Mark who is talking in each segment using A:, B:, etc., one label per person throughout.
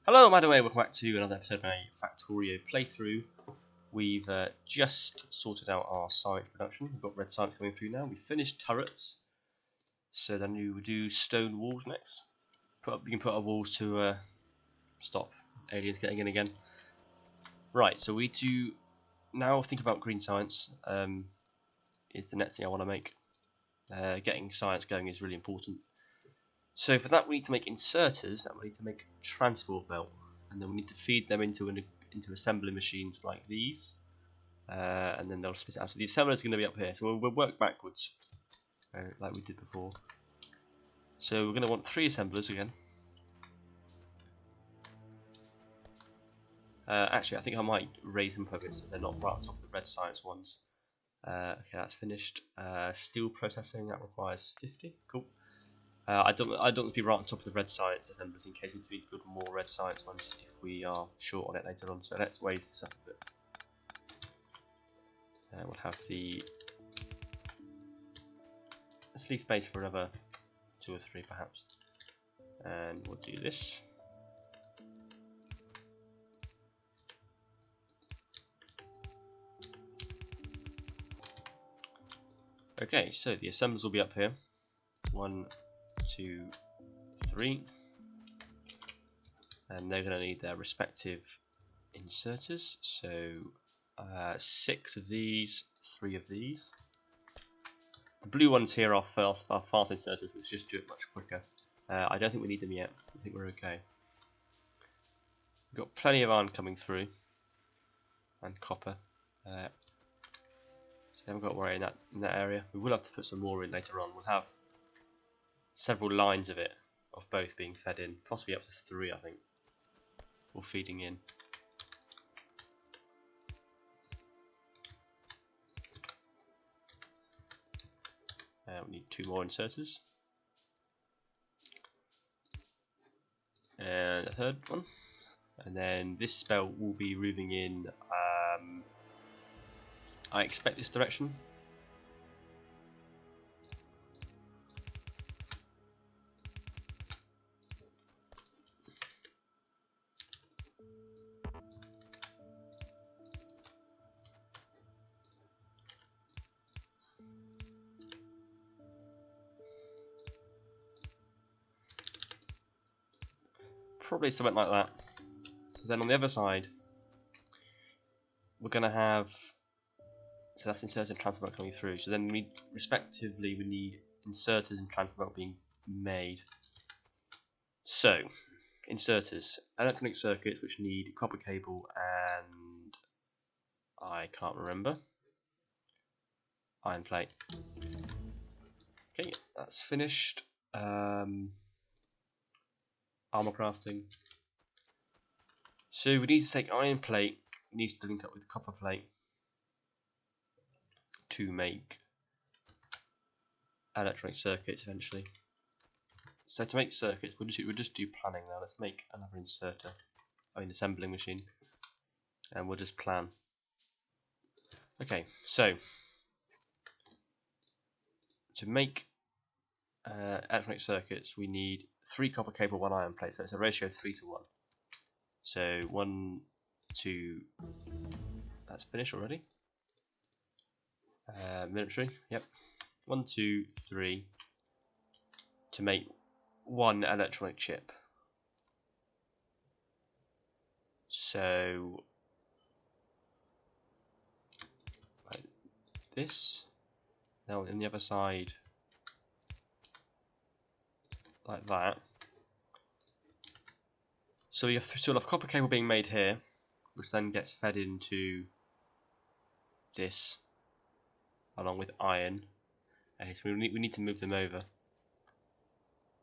A: Hello, by the way, welcome back to another episode of my Factorio playthrough. We've just sorted out our science production. We've got red science coming through now. We finished turrets, so then we will do stone walls next. We can put our walls to stop aliens getting in again. Right, so we need to now think about green science. Is the next thing I want to make. Getting science going is really important. So for that we need to make inserters, and we need to make a transport belt, and then we need to feed them into assembly machines like these, and then they'll spit it out. So the assembler is going to be up here, so we'll work backwards, like we did before. So we're going to want 3 assemblers again. Actually, I think I might raise them a bit so they're not right on top of the red science ones. Okay, that's finished. Steel processing, that requires 50. Cool. I don't want to be right on top of the red science assemblers in case we need to build more red science ones if we are short on it later on. So let's raise this up a bit. We'll have let's leave space for another 2 or 3 perhaps, and we'll do this. Okay, so the assemblers will be up here. 1, 2, 3, and they're going to need their respective inserters. So 6 of these, 3 of these. The blue ones here are fast inserters, which just do it much quicker. I don't think we need them yet. I think we're okay. We've got plenty of iron coming through, and copper. So we haven't got to worry in that area. We will have to put some more in later on. We'll have several lines of it, of both being fed in, possibly up to 3, I think, or feeding in. We need 2 more inserters, and a 3rd one, and then this belt will be moving in. I expect this direction. Probably something like that. So then on the other side, we're going to have, so that's inserter and transport coming through. So then we need inserters and transport being made. So inserters, electronic circuits which need copper cable and I can't remember, iron plate. Okay, that's finished. Armor crafting. So we need to take iron plate, it needs to link up with copper plate to make electronic circuits eventually. So to make circuits, we'll just do planning now. Let's make another inserter, assembling machine, and we'll just plan. Okay, so to make electronic circuits, we need 3 copper cable, 1 iron plate. So it's a ratio of 3 to 1. So 1, 2. That's finished already. Military, yep. 1, 2, 3 to make 1 electronic chip. So like this. Now on the other side, like that. So we'll have copper cable being made here, which then gets fed into this, along with iron. So we need to move them over,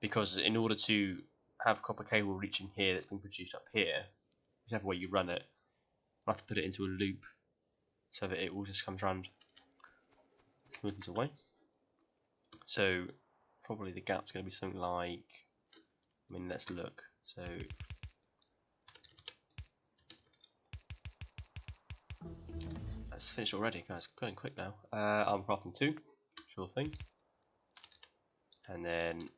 A: because in order to have copper cable reaching here that's being produced up here, whichever way you run it, we'll have to put it into a loop so that it all just comes round. Let's move this away. So probably the gap's going to be something like, let's look. So that's finished already, guys. Going quick now. Armor crafting 2, sure thing. And then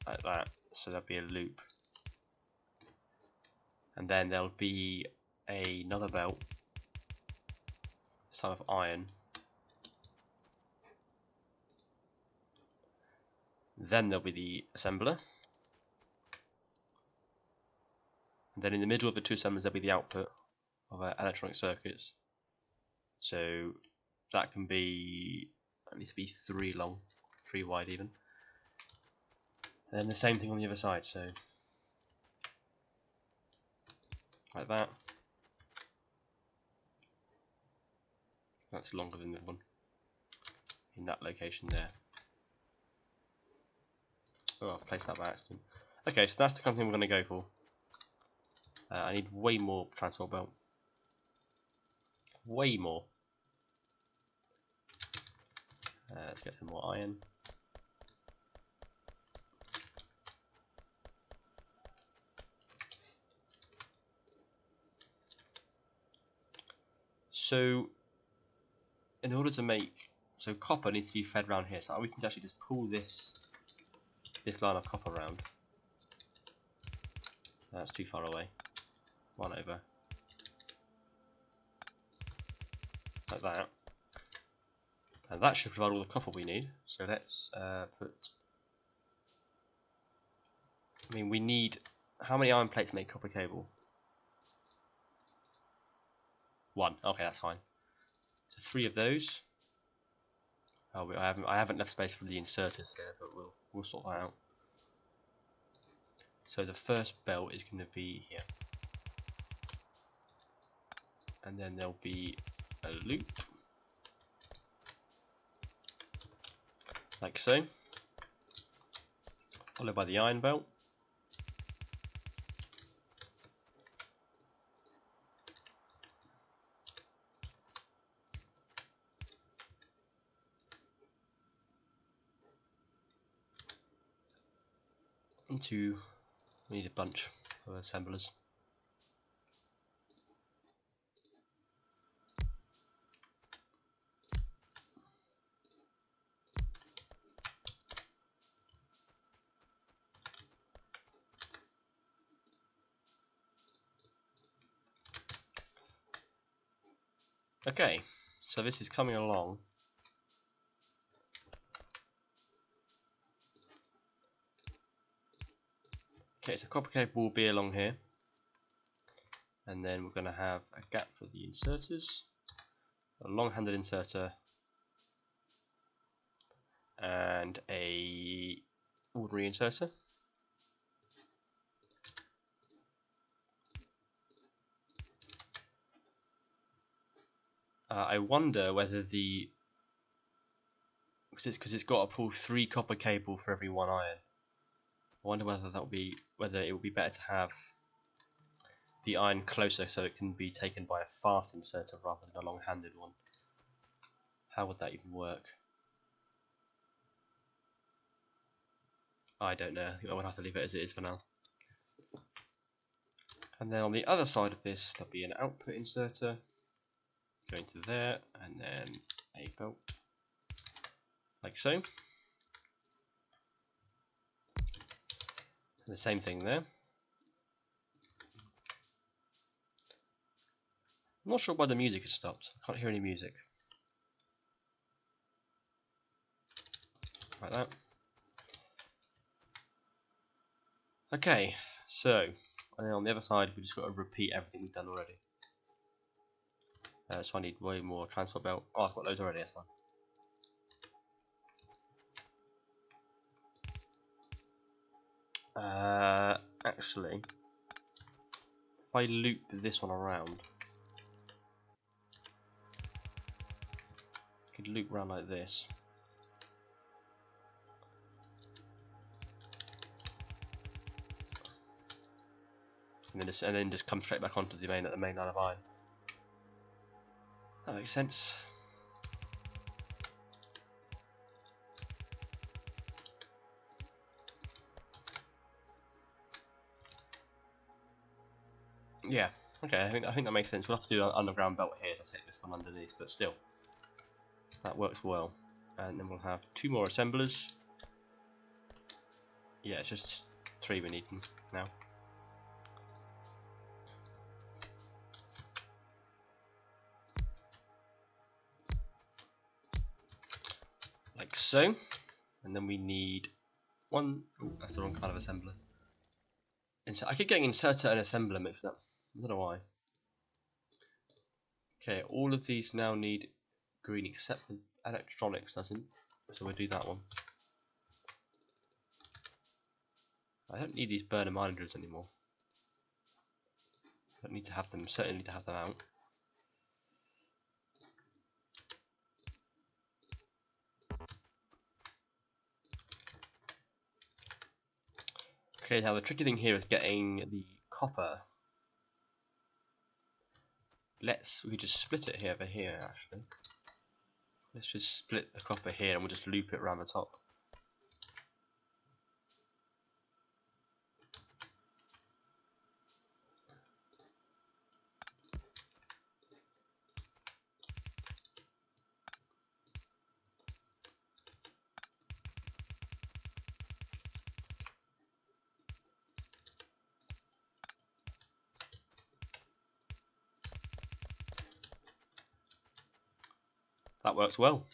A: like that, so there'll be a loop. and then there'll be another belt, this time of iron. Then there'll be the assembler, and then in the middle of the two assemblers there'll be the output of electronic circuits. So that can be, it needs to be 3 long, 3 wide even. And then the same thing on the other side, so like that. That's longer than the one in that location there. Oh, I've placed that by accident. Okay, so that's the kind of thing we're going to go for. I need way more transport belt. Way more. Let's get some more iron. So, in order to make, so copper needs to be fed around here. So we can actually just pull this line of copper around. That's too far away. 1 over. Like that. And that should provide all the copper we need. So let's put. I mean, we need. How many iron plates make copper cable? 1. Okay, that's fine. So 3 of those. Oh, I haven't left space for the inserters here, but we'll sort that out. So the first belt is going to be here, and then there'll be a loop like so, followed by the iron belt. We need a bunch of assemblers. Okay, so this is coming along. Okay, so copper cable will be along here, and then we're going to have a gap for the inserters, a long-handed inserter, and a ordinary inserter. I wonder whether because it's got to pull 3 copper cable for every 1 iron. I wonder whether it would be better to have the iron closer so it can be taken by a fast inserter rather than a long-handed one. How would that even work? I don't know. I think I would have to leave it as it is for now. And then on the other side of this, there'll be an output inserter going to there, and then a belt like so. And the same thing there. I'm not sure why the music has stopped. I can't hear any music. Like that. Okay, so and then on the other side we just got to repeat everything we've done already. So I need way more transport belt. Oh, I've got those already, that's fine. Actually, if I loop this one around, I could loop around like this. And then just come straight back onto the main line of iron. That makes sense. Yeah. Okay. I think that makes sense. We'll have to do an underground belt here to take this one underneath, but still, that works well. And then we'll have 2 more assemblers. Yeah, it's just 3 we need now. like so. And then we need one. Oh, that's the wrong kind of assembler. I keep getting inserter and assembler mixed up. I don't know why. Okay, all of these now need green except the electronics doesn't. So we'll do that one. I don't need these burner monitors anymore. I don't need to have them, certainly need to have them out. Okay, now the tricky thing here is getting the copper. We could just split it here over here actually. Let's just split the copper here and we'll just loop it around the top. That works well.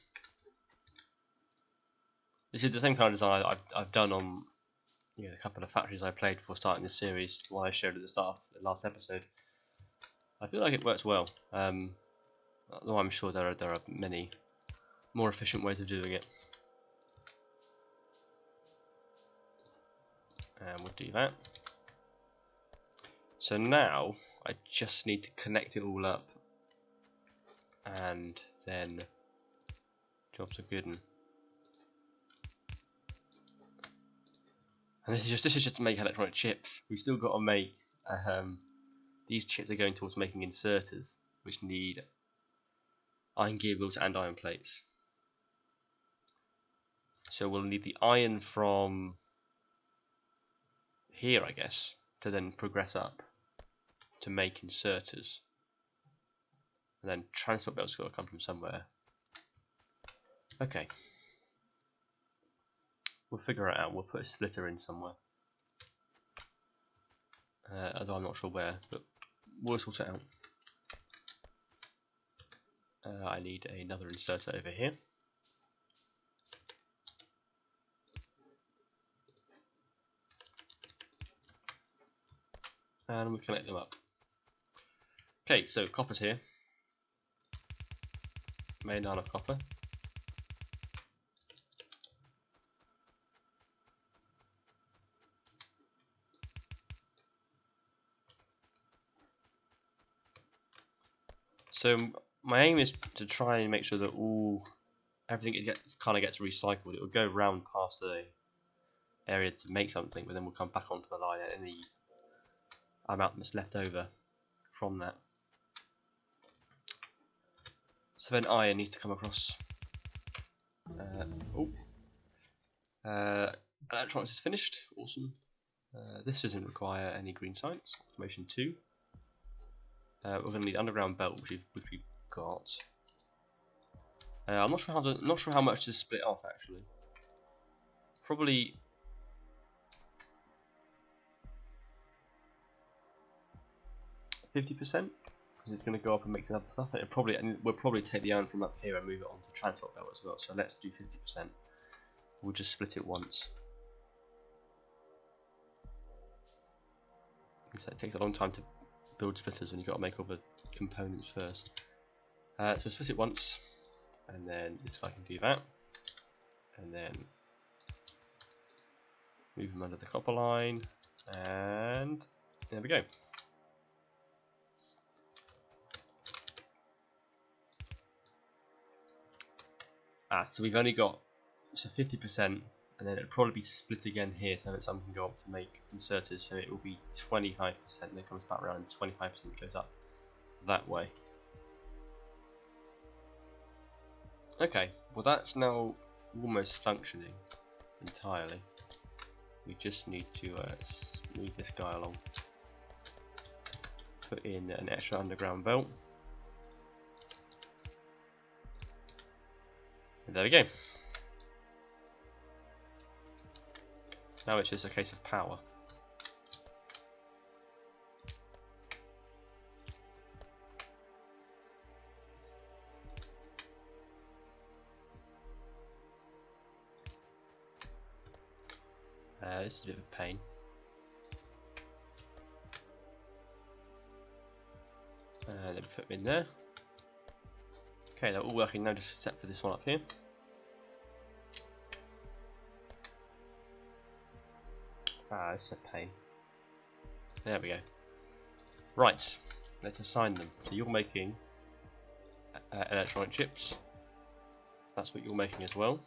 A: This is the same kind of design I've done on a couple of factories I played before starting this series, the one I showed at the start of the last episode. I feel like it works well, although I'm sure there are many more efficient ways of doing it. And we'll do that. So now I just need to connect it all up, and then jobs are good. And this is just to make electronic chips. We still got to make these chips are going towards making inserters, which need iron gear wheels and iron plates. So we'll need the iron from here, I guess, to then progress up to make inserters. And then transport belts got to come from somewhere. Okay. We'll figure it out. We'll put a splitter in somewhere. Although I'm not sure where, but we'll sort it out. I need another inserter over here. And we connect them up. Okay, so copper's here. Main line of copper. So my aim is to try and make sure that everything kind of gets recycled. It will go round past the area to make something, but then we'll come back onto the line and the amount that's left over from that. So then iron needs to come across. Electronics is finished. Awesome. This doesn't require any green science. Automation 2. We're going to need underground belt, which we've got. I'm not sure how much to split off actually. Probably 50%, because it's going to go up and mix other stuff. We'll probably take the iron from up here and move it onto transport belt as well. So let's do 50%. We'll just split it once. So it takes a long time to build splitters, and you've got to make all the components first. So split it once, and then this guy can do that, and then move him under the copper line, and there we go. So we've only got 50%, and then it'll probably be split again here so that some can go up to make inserters, so it will be 25%, and it comes back around, and 25% goes up that way. Okay, well that's now almost functioning entirely. We just need to move this guy along. Put in an extra underground belt. And there we go. Now it's just a case of power. This is a bit of a pain. Let me put them in there. Okay, they're all working now, just except for this one up here. This is a pain. There we go. Right, let's assign them. So you're making electronic chips. That's what you're making as well.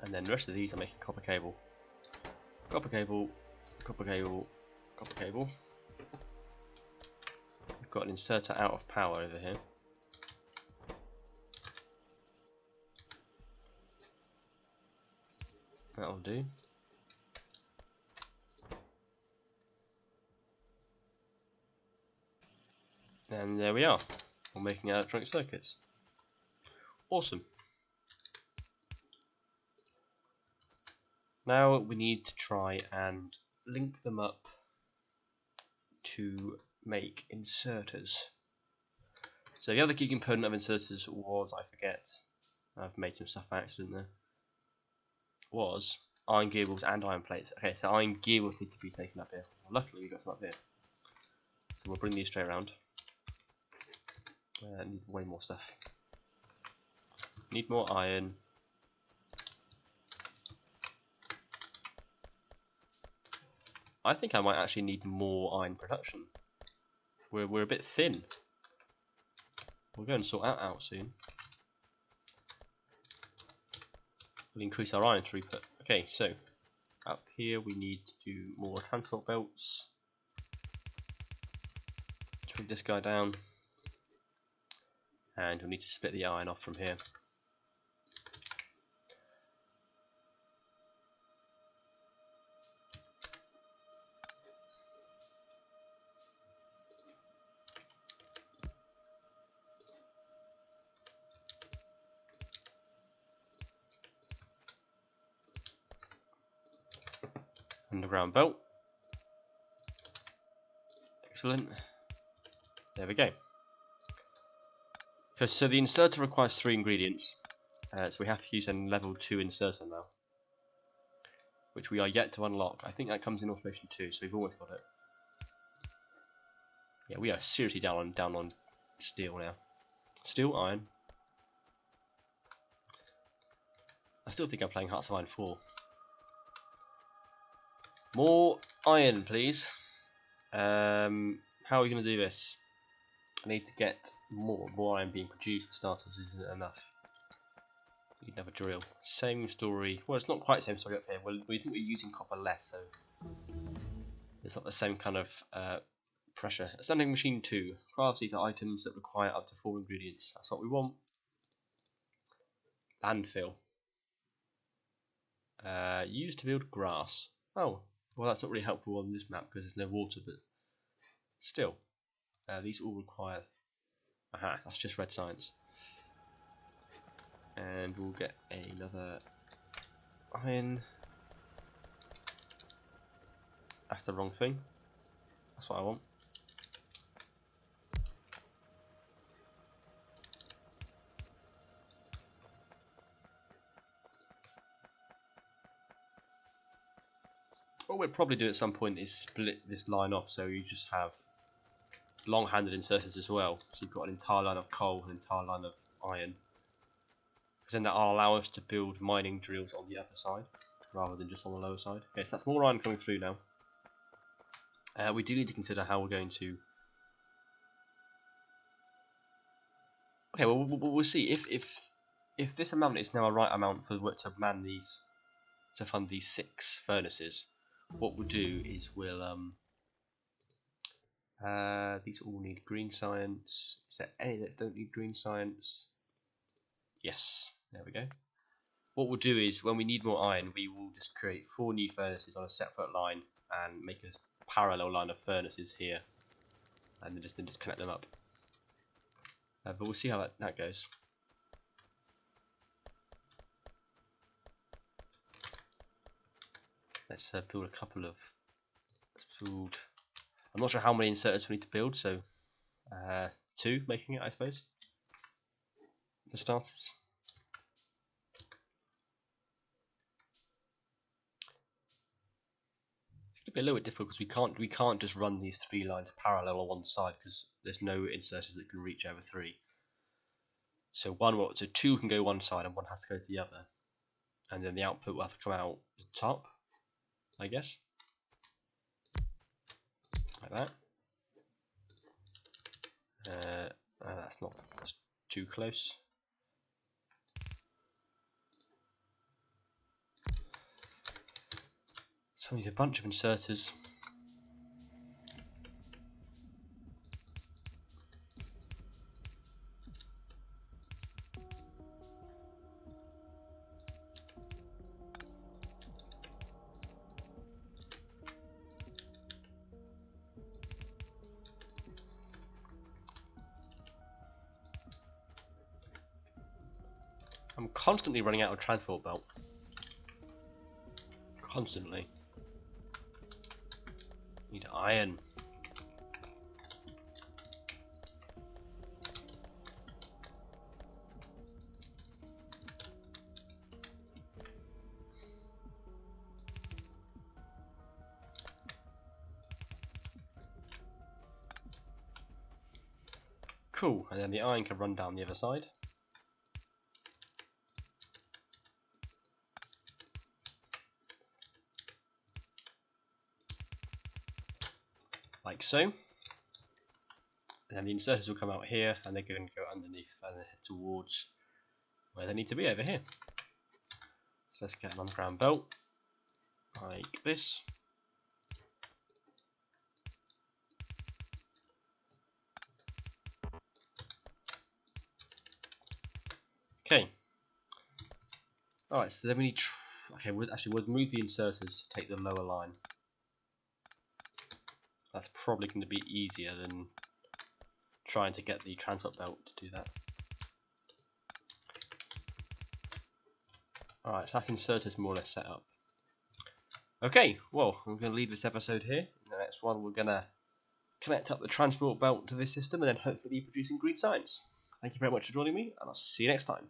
A: And then the rest of these are making copper cable. Copper cable, copper cable, copper cable. We've got an inserter out of power over here. That'll do. And there we are. We're making electronic circuits. Awesome. Now we need to try and link them up to make inserters. So the other key component of inserters was, I forget, I've made some stuff by accident there, was iron gearballs and iron plates. Okay, so iron gearballs need to be taken up here. Luckily we got some up here. So we'll bring these straight around. Need way more stuff. Need more iron. I think I might actually need more iron production. We're a bit thin. We'll go and sort that out soon. We'll increase our iron throughput. Okay, so up here we need to do more transport belts. Let's move this guy down. And we'll need to split the iron off from here. Underground belt. Excellent. There we go. So the inserter requires 3 ingredients. So we have to use a level 2 inserter now, which we are yet to unlock. I think that comes in automation 2, so we've almost got it. Yeah, we are seriously down on steel now. Steel, iron. I still think I'm playing Hearts of Iron 4. More iron, please. How are we going to do this? I need to get more iron being produced for starters. Isn't it enough? We need another drill. Same story. Well, it's not quite the same story up here. Well, we think we're using copper less, so it's not the same kind of pressure. Assembling machine 2. Crafts these are items that require up to 4 ingredients. That's what we want. Landfill. Used to build grass. Oh, well, that's not really helpful on this map because there's no water, but still, these all require. Aha, that's just red science. And we'll get another iron. That's the wrong thing. That's what I want. What we'll probably do at some point is split this line off so you just have long-handed inserters as well. So you've got an entire line of coal, an entire line of iron. Because then that'll allow us to build mining drills on the upper side rather than just on the lower side. Okay, so that's more iron coming through now. We do need to consider how we're going to. Okay, well we'll see if this amount is now a right amount for to man these, to fund these 6 furnaces. What we'll do is we'll these all need green science. Is there any that don't need green science? Yes, there we go. What we'll do is when we need more iron, we will just create 4 new furnaces on a separate line and make a parallel line of furnaces here, and then just connect them up. But we'll see how that goes. Let's build a couple of. Let's build. I'm not sure how many inserters we need to build, so 2 making it, I suppose, for starters. It'd be a little bit difficult because we can't just run these 3 lines parallel on one side because there's no inserters that can reach over 3. So 2 can go one side and 1 has to go to the other, and then the output will have to come out the top, I guess, like that. That's too close. So we need a bunch of inserters. I'm constantly running out of transport belt. Constantly. Need iron. Cool, and then the iron can run down the other side. Like so. And then the inserters will come out here and they're going to go underneath and then head towards where they need to be over here. So let's get an underground belt like this. Okay. Alright, so then we need we'll move the inserters to take the lower line. That's probably going to be easier than trying to get the transport belt to do that. Alright, so that's inserters more or less set up. Okay, well, I'm going to leave this episode here. In the next one, we're going to connect up the transport belt to this system and then hopefully producing green science. Thank you very much for joining me, and I'll see you next time.